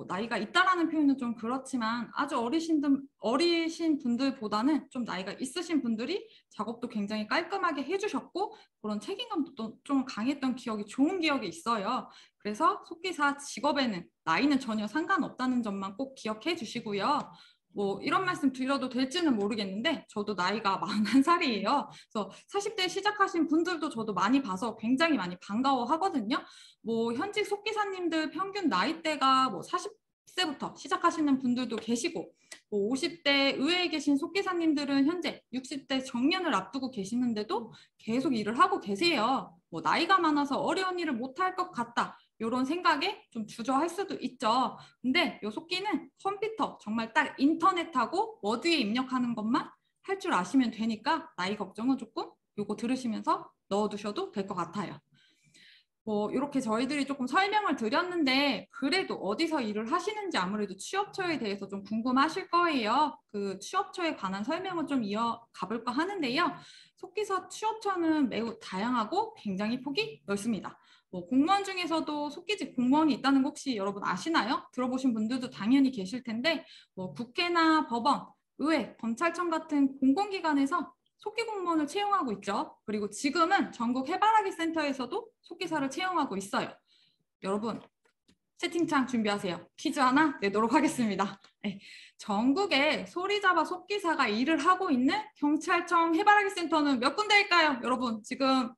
나이가 있다라는 표현은 좀 그렇지만 아주 어리신 분들보다는 좀 나이가 있으신 분들이 작업도 굉장히 깔끔하게 해주셨고 그런 책임감도 좀 강했던 기억이 좋은 기억이 있어요. 그래서 속기사 직업에는 나이는 전혀 상관없다는 점만 꼭 기억해 주시고요. 이런 말씀 드려도 될지는 모르겠는데 저도 나이가 41살이에요. 그래서 40대 시작하신 분들도 저도 많이 봐서 굉장히 많이 반가워하거든요. 현직 속기사님들 평균 나이대가 40세부터 시작하시는 분들도 계시고 50대 의회에 계신 속기사님들은 현재 60대 정년을 앞두고 계시는데도 계속 일을 하고 계세요. 나이가 많아서 어려운 일을 못할 것 같다. 이런 생각에 좀 주저할 수도 있죠. 근데 이 속기는 컴퓨터 정말 딱 인터넷하고 워드에 입력하는 것만 할 줄 아시면 되니까 나이 걱정은 조금 이거 들으시면서 넣어두셔도 될 것 같아요. 이렇게 저희들이 조금 설명을 드렸는데 그래도 어디서 일을 하시는지 아무래도 취업처에 대해서 좀 궁금하실 거예요. 그 취업처에 관한 설명을 좀 이어가 볼까 하는데요. 속기사 취업처는 매우 다양하고 굉장히 폭이 넓습니다. 공무원 중에서도 속기직 공무원이 있다는 거 혹시 여러분 아시나요? 들어보신 분들도 당연히 계실 텐데 국회나 법원, 의회, 검찰청 같은 공공기관에서 속기 공무원을 채용하고 있죠. 그리고 지금은 전국 해바라기 센터에서도 속기사를 채용하고 있어요. 여러분 채팅창 준비하세요. 퀴즈 하나 내도록 하겠습니다. 네. 전국에 소리잡아 속기사가 일을 하고 있는 경찰청 해바라기 센터는 몇 군데일까요? 여러분 지금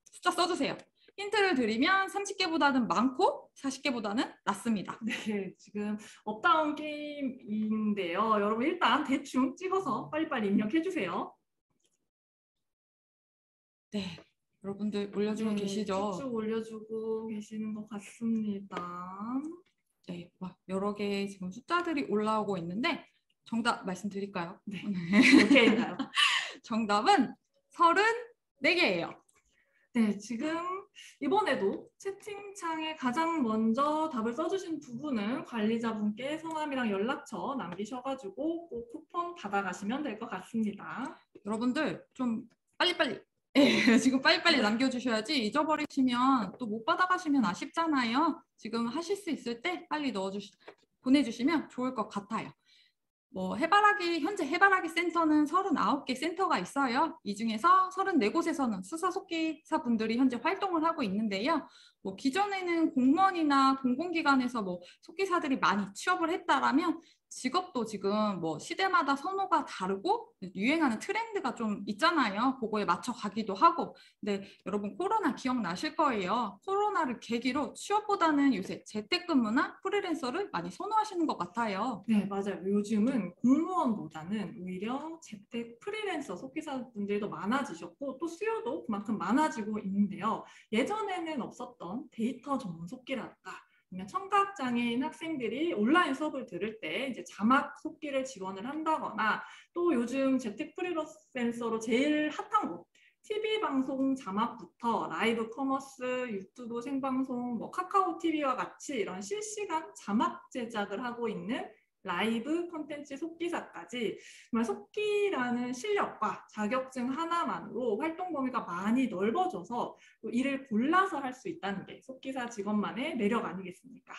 숫자 써주세요. 힌트를 드리면 30개보다는 많고 40개보다는 낮습니다. 네, 지금 업다운 게임인데요. 여러분 일단 대충 찍어서 빨리빨리 입력해 주세요. 네, 여러분들 올려주고 계시죠? 쭉쭉 올려주고 계시는 것 같습니다. 네, 여러 개의 지금 숫자들이 올라오고 있는데 정답 말씀드릴까요? 네, 몇 개인가요? 정답은 34개예요. 네, 지금 이번에도 채팅창에 가장 먼저 답을 써주신 부분은 관리자분께 성함이랑 연락처 남기셔가지고 꼭 쿠폰 받아가시면 될 것 같습니다. 여러분들 좀 빨리빨리 지금 빨리빨리 남겨주셔야지 잊어버리시면 또 못 받아가시면 아쉽잖아요. 지금 하실 수 있을 때 빨리 보내주시면 좋을 것 같아요. 현재 해바라기 센터는 39개 센터가 있어요. 이 중에서 34곳에서는 수사 속기사 분들이 현재 활동을 하고 있는데요. 기존에는 공무원이나 공공기관에서 속기사들이 많이 취업을 했다라면 직업도 지금 뭐 시대마다 선호가 다르고 유행하는 트렌드가 좀 있잖아요. 그거에 맞춰 가기도 하고. 근데 여러분 코로나 기억나실 거예요. 코로나를 계기로 취업보다는 요새 재택근무나 프리랜서를 많이 선호하시는 것 같아요. 네, 맞아요. 요즘은 공무원보다는 오히려 재택 프리랜서 속기사분들도 많아지셨고 또 수요도 그만큼 많아지고 있는데요. 예전에는 없었던 데이터 전문 속기라든가 아니면 청각장애인 학생들이 온라인 수업을 들을 때 이제 자막 속기를 지원을 한다거나 또 요즘 재택 프리랜서로 제일 핫한 곳 TV 방송 자막부터 라이브 커머스, 유튜브 생방송, 뭐 카카오 TV와 같이 이런 실시간 자막 제작을 하고 있는 라이브 콘텐츠 속기사까지 정말 속기라는 실력과 자격증 하나만으로 활동 범위가 많이 넓어져서 또 일을 골라서 할 수 있다는 게 속기사 직업만의 매력 아니겠습니까?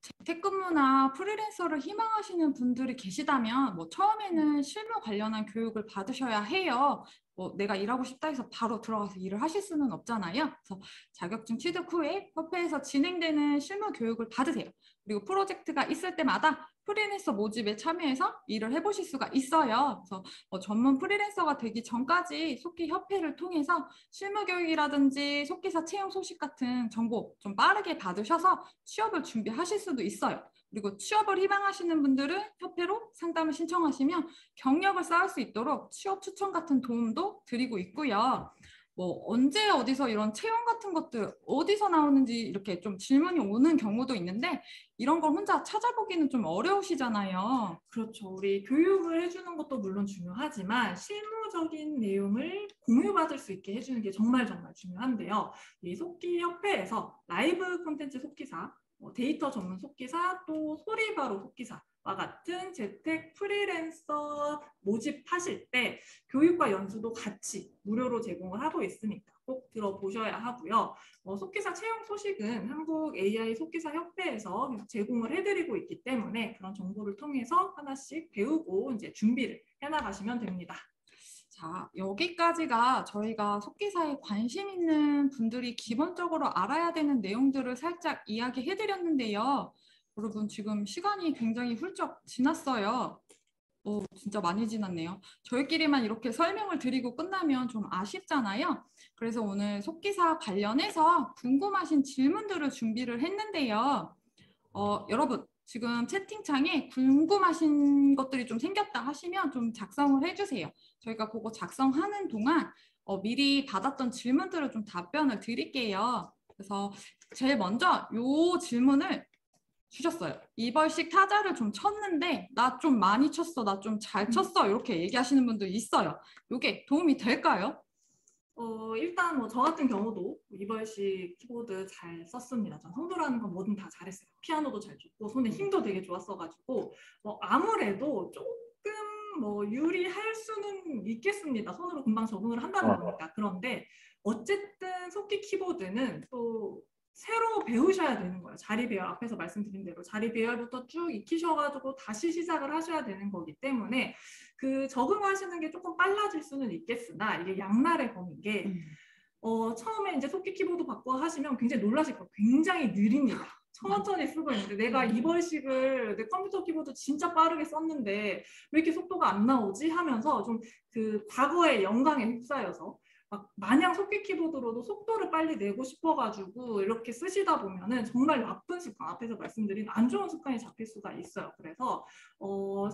재택근무나 프리랜서를 희망하시는 분들이 계시다면 뭐 처음에는 실무 관련한 교육을 받으셔야 해요. 뭐 내가 일하고 싶다 해서 바로 들어가서 일을 하실 수는 없잖아요. 그래서 자격증 취득 후에 협회에서 진행되는 실무 교육을 받으세요. 그리고 프로젝트가 있을 때마다 프리랜서 모집에 참여해서 일을 해보실 수가 있어요. 그래서 전문 프리랜서가 되기 전까지 속기 협회를 통해서 실무 교육이라든지 속기사 채용 소식 같은 정보 좀 빠르게 받으셔서 취업을 준비하실 수도 있어요. 그리고 취업을 희망하시는 분들은 협회로 상담을 신청하시면 경력을 쌓을 수 있도록 취업 추천 같은 도움도 드리고 있고요. 뭐 언제 어디서 이런 채용 같은 것들 어디서 나오는지 이렇게 좀 질문이 오는 경우도 있는데 이런 걸 혼자 찾아보기는 좀 어려우시잖아요. 그렇죠. 우리 교육을 해주는 것도 물론 중요하지만 실무적인 내용을 공유받을 수 있게 해주는 게 정말 중요한데요. 이 속기협회에서 라이브 콘텐츠 속기사, 데이터 전문 속기사, 또 소리바로 속기사와 같은 재택 프리랜서 모집하실 때 교육과 연수도 같이 무료로 제공을 하고 있으니까 꼭 들어보셔야 하고요. 속기사 채용 소식은 한국 AI 속기사 협회에서 제공을 해드리고 있기 때문에 그런 정보를 통해서 하나씩 배우고 이제 준비를 해나가시면 됩니다. 자, 여기까지가 저희가 속기사에 관심 있는 분들이 기본적으로 알아야 되는 내용들을 살짝 이야기해드렸는데요. 여러분 지금 시간이 굉장히 훌쩍 지났어요. 진짜 많이 지났네요. 저희끼리만 이렇게 설명을 드리고 끝나면 좀 아쉽잖아요. 그래서 오늘 속기사 관련해서 궁금하신 질문들을 준비를 했는데요. 여러분 지금 채팅창에 궁금하신 것들이 좀 생겼다 하시면 좀 작성을 해주세요. 저희가 그거 작성하는 동안 미리 받았던 질문들을 좀 답변을 드릴게요. 그래서 제일 먼저 요 질문을 주셨어요. 이벌식 타자를 좀 쳤는데 나 좀 많이 쳤어, 나 좀 잘 쳤어 이렇게 얘기하시는 분들 있어요. 이게 도움이 될까요? 일단 뭐 저 같은 경우도 이벌식 키보드 잘 썼습니다. 전 손으로하는 건 뭐든 다 잘했어요. 피아노도 잘 쳤고 손에 힘도 되게 좋았어가지고 아무래도 조금 뭐 유리할 수는 있겠습니다. 손으로 금방 적응을 한다는 거니까. 그런데 어쨌든 속기 키보드는 또 새로 배우셔야 되는 거예요. 자리 배열, 앞에서 말씀드린 대로 자리 배열부터 쭉 익히셔가지고 다시 시작을 하셔야 되는 거기 때문에 그 적응하시는 게 조금 빨라질 수는 있겠으나 이게 양날의 검인 게 처음에 이제 속기 키보드 바꿔 하시면 굉장히 놀라실 거예요. 굉장히 느립니다. 천천히 쓰고 있는데 내가 이벌식을 내 컴퓨터 키보드 진짜 빠르게 썼는데 왜 이렇게 속도가 안 나오지 하면서 좀 그 과거의 영광에 휩싸여서 막 마냥 속기 키보드로도 속도를 빨리 내고 싶어가지고 이렇게 쓰시다 보면은 정말 나쁜 습관, 앞에서 말씀드린 안 좋은 습관이 잡힐 수가 있어요. 그래서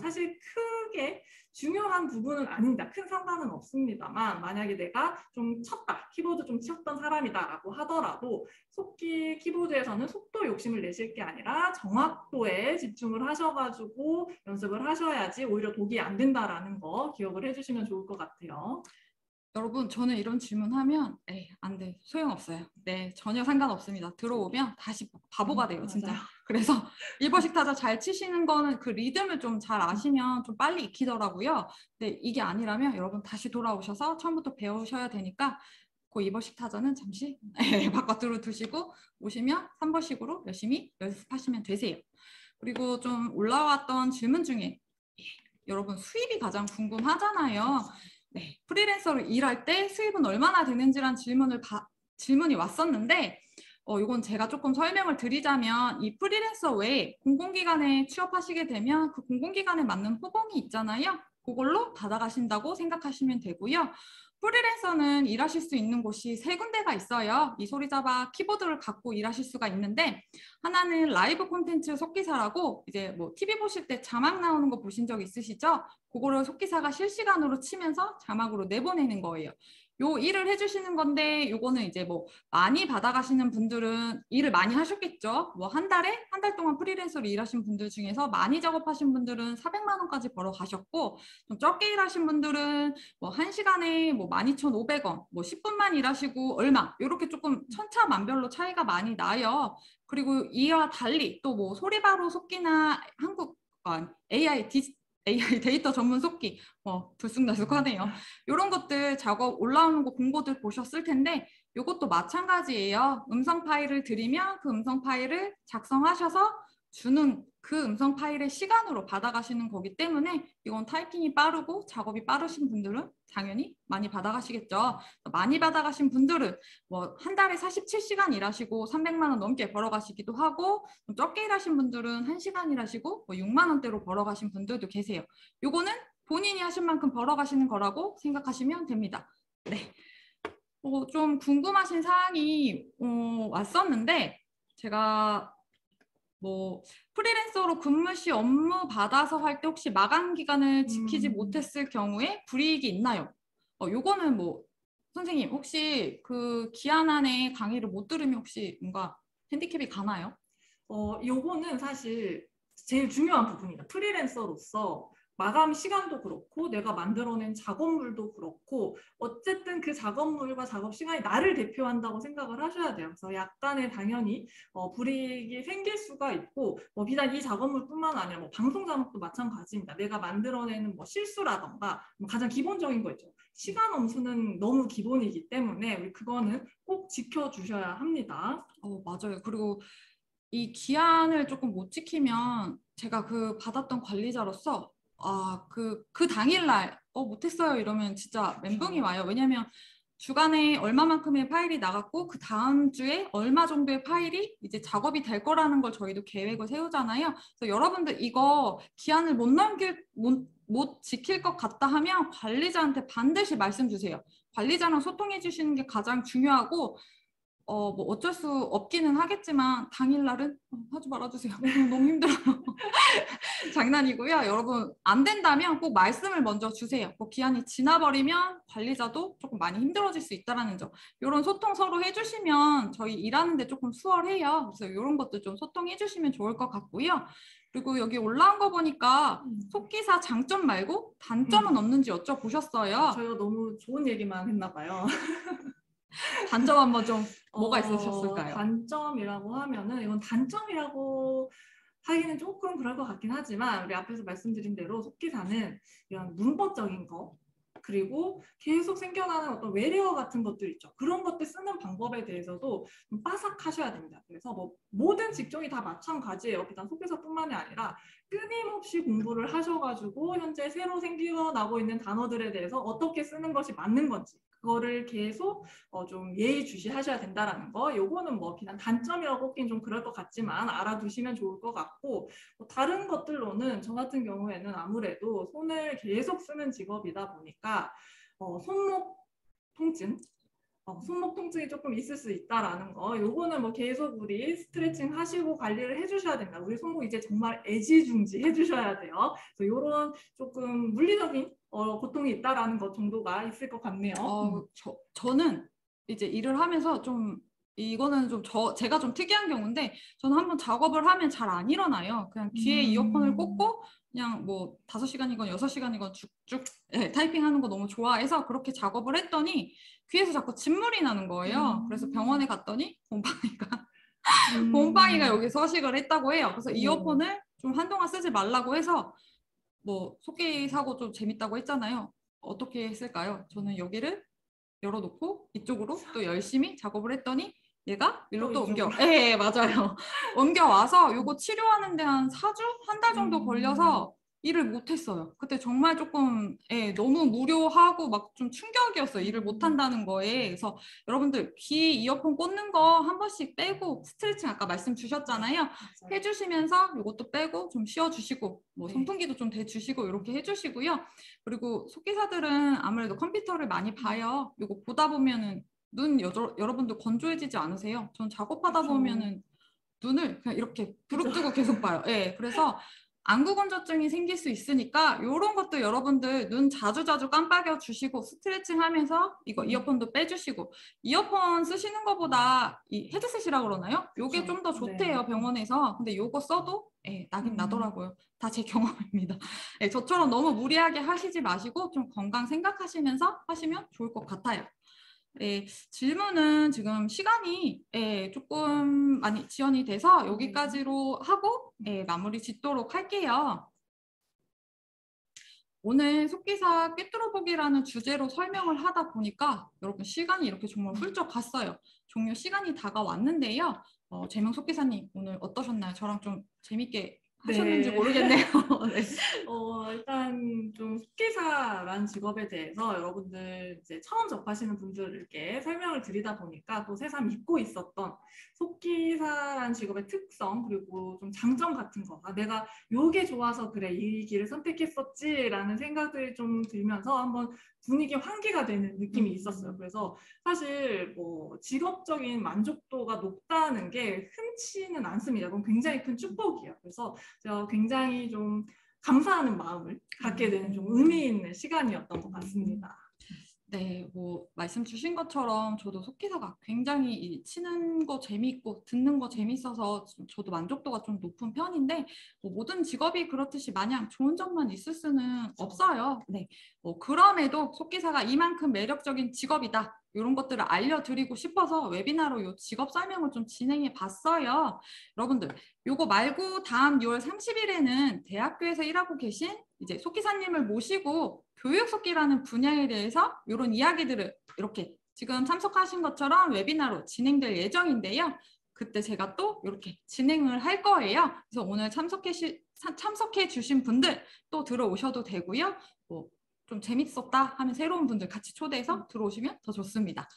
사실 크게 중요한 부분은 아닙니다. 큰 상관은 없습니다만 만약에 내가 좀 쳤다, 키보드 좀 쳤던 사람이다라고 하더라도 속기 키보드에서는 속도 욕심을 내실 게 아니라 정확도에 집중을 하셔가지고 연습을 하셔야지 오히려 독이 안 된다라는 거 기억을 해주시면 좋을 것 같아요. 여러분 저는 이런 질문하면 안 돼, 소용없어요. 네, 전혀 상관없습니다. 들어오면 다시 바보가 돼요, 진짜. 맞아요. 그래서 일벌식 타자 잘 치시는 거는 그 리듬을 좀 잘 아시면 좀 빨리 익히더라고요. 근데 이게 아니라면 여러분 다시 돌아오셔서 처음부터 배우셔야 되니까 그 이벌식 타자는 잠시 바깥으로 두시고 오시면 3벌식으로 열심히 연습하시면 되세요. 그리고 좀 올라왔던 질문 중에 여러분 수입이 가장 궁금하잖아요. 네, 프리랜서로 일할 때 수입은 얼마나 되는지란 질문이 왔었는데 이건 제가 조금 설명을 드리자면 이 프리랜서 외에 공공기관에 취업하시게 되면 그 공공기관에 맞는 호봉이 있잖아요. 그걸로 받아가신다고 생각하시면 되고요. 프리랜서는 일하실 수 있는 곳이 3군데가 있어요. 이 소리 잡아 키보드를 갖고 일하실 수가 있는데, 하나는 라이브 콘텐츠 속기사라고, 이제 뭐 TV 보실 때 자막 나오는 거 보신 적 있으시죠? 그거를 속기사가 실시간으로 치면서 자막으로 내보내는 거예요. 요 일을 해주시는 건데, 요거는 이제 뭐 많이 받아가시는 분들은 일을 많이 하셨겠죠. 뭐 한 달 동안 프리랜서로 일하신 분들 중에서 많이 작업하신 분들은 400만 원까지 벌어 가셨고, 좀 적게 일하신 분들은 뭐 1시간에 뭐 12,500원, 뭐 10분만 일하시고 얼마, 이렇게 조금 천차만별로 차이가 많이 나요. 그리고 이와 달리 또 뭐 소리바로 속기나 한국 AI 데이터 전문 속기, 들쑥날쑥하네요. 이런 것들 작업 올라오는 거 공고들 보셨을 텐데, 이것도 마찬가지예요. 음성 파일을 드리면 그 음성 파일을 작성하셔서 주는 그 음성 파일의 시간으로 받아가시는 거기 때문에 이건 타이핑이 빠르고 작업이 빠르신 분들은 당연히 많이 받아가시겠죠. 많이 받아가신 분들은 뭐 한 달에 47시간 일하시고 300만 원 넘게 벌어가시기도 하고, 좀 적게 일하신 분들은 1시간 일하시고 뭐 6만 원대로 벌어가신 분들도 계세요. 요거는 본인이 하신 만큼 벌어가시는 거라고 생각하시면 됩니다. 네. 좀 궁금하신 사항이 왔었는데, 제가 뭐 프리랜서로 근무 시 업무 받아서 할 때 혹시 마감 기간을 지키지 못했을 경우에 불이익이 있나요? 요거는 뭐 선생님 혹시 그 기한 안에 강의를 못 들으면 혹시 뭔가 핸디캡이 가나요? 요거는 사실 제일 중요한 부분이다. 프리랜서로서 마감 시간도 그렇고 내가 만들어낸 작업물도 그렇고 어쨌든 그 작업물과 작업 시간이 나를 대표한다고 생각을 하셔야 돼요. 그래서 약간의 당연히 불이익이 생길 수가 있고, 비단 이 작업물뿐만 아니라 뭐 방송 작업도 마찬가지입니다. 내가 만들어내는 뭐 실수라던가 가장 기본적인 거 있죠. 시간 엄수는 너무 기본이기 때문에 우리 그거는 꼭 지켜주셔야 합니다. 맞아요. 그리고 이 기한을 조금 못 지키면 제가 그 받았던 관리자로서 그 당일날 못했어요 이러면 진짜 멘붕이 와요. 왜냐면 주간에 얼마만큼의 파일이 나갔고 그 다음 주에 얼마 정도의 파일이 이제 작업이 될 거라는 걸 저희도 계획을 세우잖아요. 그래서 여러분들 이거 기한을 못 지킬 것 같다 하면 관리자한테 반드시 말씀 주세요. 관리자랑 소통해 주시는 게 가장 중요하고, 뭐 어쩔 수 없기는 하겠지만 당일날은 하지 말아주세요. 너무 힘들어요. 장난이고요. 여러분 안 된다면 꼭 말씀을 먼저 주세요. 기한이 지나버리면 관리자도 조금 많이 힘들어질 수 있다는 점. 이런 소통 서로 해주시면 저희 일하는데 조금 수월해요. 그래서 이런 것도 좀 소통해 주시면 좋을 것 같고요. 그리고 여기 올라온 거 보니까 속기사 장점 말고 단점은 없는지 여쭤보셨어요. 저희가 너무 좋은 얘기만 했나 봐요. 단점 한번 좀 뭐가 있으셨을까요? 단점이라고 하면은 이건 단점이라고 하기는 조금 그럴 것 같긴 하지만 우리 앞에서 말씀드린 대로 속기사는 이런 문법적인 거 그리고 계속 생겨나는 어떤 외래어 같은 것들 있죠. 그런 것들 쓰는 방법에 대해서도 좀 빠삭하셔야 됩니다. 그래서 뭐 모든 직종이 다 마찬가지예요. 비단 속기사뿐만이 아니라 끊임없이 공부를 하셔가지고 현재 새로 생겨나고 있는 단어들에 대해서 어떻게 쓰는 것이 맞는 건지 그거를 계속 좀 예의주시하셔야 된다라는 거. 요거는 뭐 비단 단점이라고 꼽긴 좀 그럴 것 같지만 알아두시면 좋을 것 같고, 다른 것들로는 저 같은 경우에는 아무래도 손을 계속 쓰는 직업이다 보니까 손목 통증 손목 통증이 조금 있을 수 있다라는 거. 요거는 뭐 계속 우리 스트레칭 하시고 관리를 해주셔야 됩니다. 우리 손목 이제 정말 애지중지 해주셔야 돼요. 그래서 요런 조금 물리적인 고통이 있다라는 것 정도가 있을 것 같네요. 저는 이제 일을 하면서 좀 이거는 좀 제가 좀 특이한 경우인데, 저는 한번 작업을 하면 잘 안 일어나요. 그냥 귀에 이어폰을 꽂고 그냥 뭐 5시간이건 6시간이건 쭉쭉 타이핑하는 거 너무 좋아해서 그렇게 작업을 했더니 귀에서 자꾸 진물이 나는 거예요. 그래서 병원에 갔더니 곰팡이가 여기 서식을 했다고 해요. 그래서 이어폰을 좀 한동안 쓰지 말라고 해서, 뭐 속기 사고 좀 재밌다고 했잖아요. 어떻게 했을까요? 저는 여기를 열어놓고 이쪽으로 또 열심히 작업을 했더니 얘가 일로 또 옮겨. 맞아요. 옮겨와서 요거 치료하는 데 한 4주? 한 달 정도 걸려서 일을 못했어요. 그때 정말 조금 너무 무료하고 막 좀 충격이었어요. 일을 못한다는 거에. 그래서 여러분들 귀 이어폰 꽂는 거 한 번씩 빼고 스트레칭 아까 말씀 주셨잖아요. 해주시면서 이것도 빼고 좀 쉬어주시고 뭐 선풍기도 좀 대주시고 이렇게 해주시고요. 그리고 속기사들은 아무래도 컴퓨터를 많이 봐요. 이거 보다 보면은 눈 여러분들 건조해지지 않으세요? 전 작업하다 보면은 눈을 그냥 이렇게 부릅뜨고 계속 봐요. 그래서 안구 건조증이 생길 수 있으니까 이런 것도 여러분들 눈 자주자주 깜빡여 주시고 스트레칭 하면서 이거 이어폰도 빼주시고 이어폰 쓰시는 것보다 이 헤드셋이라고 그러나요? 요게 좀 더 좋대요 병원에서. 근데 요거 써도 나긴 나더라고요. 다 제 경험입니다. 저처럼 너무 무리하게 하시지 마시고 좀 건강 생각하시면서 하시면 좋을 것 같아요. 질문은 지금 시간이 조금 많이 지연이 돼서 여기까지로 하고 마무리 짓도록 할게요. 오늘 속기사 꿰뚫어보기라는 주제로 설명을 하다 보니까 여러분 시간이 이렇게 정말 훌쩍 갔어요. 종료 시간이 다가왔는데요. 재명 속기사님 오늘 어떠셨나요? 저랑 좀 재밌게 하셨는지 모르겠네요. 일단 좀 속기사라는 직업에 대해서 여러분들 이제 처음 접하시는 분들께 설명을 드리다 보니까 또 새삼 잊고 있었던 속기사라는 직업의 특성 그리고 좀 장점 같은 거, 내가 요게 좋아서 그래 이 길을 선택했었지라는 생각들이 좀 들면서 한번 분위기 환기가 되는 느낌이 있었어요. 그래서 사실 뭐 직업적인 만족도가 높다는 게 흔치는 않습니다. 그건 굉장히 큰 축복이에요. 그래서 제가 굉장히 좀 감사하는 마음을 갖게 되는 좀 의미 있는 시간이었던 것 같습니다. 네, 뭐 말씀 주신 것처럼 저도 속기사가 굉장히 치는 거 재미있고 듣는 거 재밌어서 저도 만족도가 좀 높은 편인데 뭐 모든 직업이 그렇듯이 마냥 좋은 점만 있을 수는 없어요. 네, 그럼에도 속기사가 이만큼 매력적인 직업이다. 이런 것들을 알려드리고 싶어서 웨비나로 이 직업 설명을 좀 진행해 봤어요. 여러분들 요거 말고 다음 6월 30일에는 대학교에서 일하고 계신 이제 속기사님을 모시고 교육속기라는 분야에 대해서 이런 이야기들을 이렇게 지금 참석하신 것처럼 웨비나로 진행될 예정인데요. 그때 제가 또 이렇게 진행을 할 거예요. 그래서 오늘 참석해 주신 분들 또 들어오셔도 되고요. 좀 재밌었다 하면 새로운 분들 같이 초대해서 들어오시면 더 좋습니다.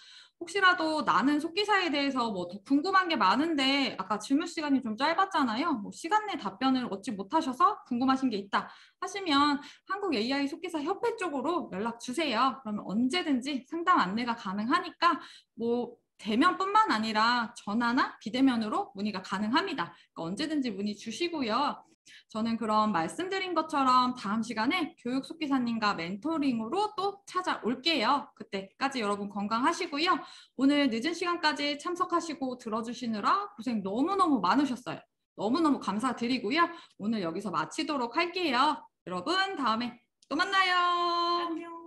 혹시라도 나는 속기사에 대해서 뭐 더 궁금한 게 많은데 아까 질문 시간이 좀 짧았잖아요. 시간 내 답변을 얻지 못하셔서 궁금하신 게 있다 하시면 한국 AI 속기사 협회 쪽으로 연락 주세요. 그러면 언제든지 상담 안내가 가능하니까 대면뿐만 아니라 전화나 비대면으로 문의가 가능합니다. 그러니까 언제든지 문의 주시고요. 저는 그럼 말씀드린 것처럼 다음 시간에 교육 속기사님과 멘토링으로 또 찾아올게요. 그때까지 여러분 건강하시고요. 오늘 늦은 시간까지 참석하시고 들어주시느라 고생 너무너무 많으셨어요. 너무너무 감사드리고요. 오늘 여기서 마치도록 할게요. 여러분 다음에 또 만나요. 안녕.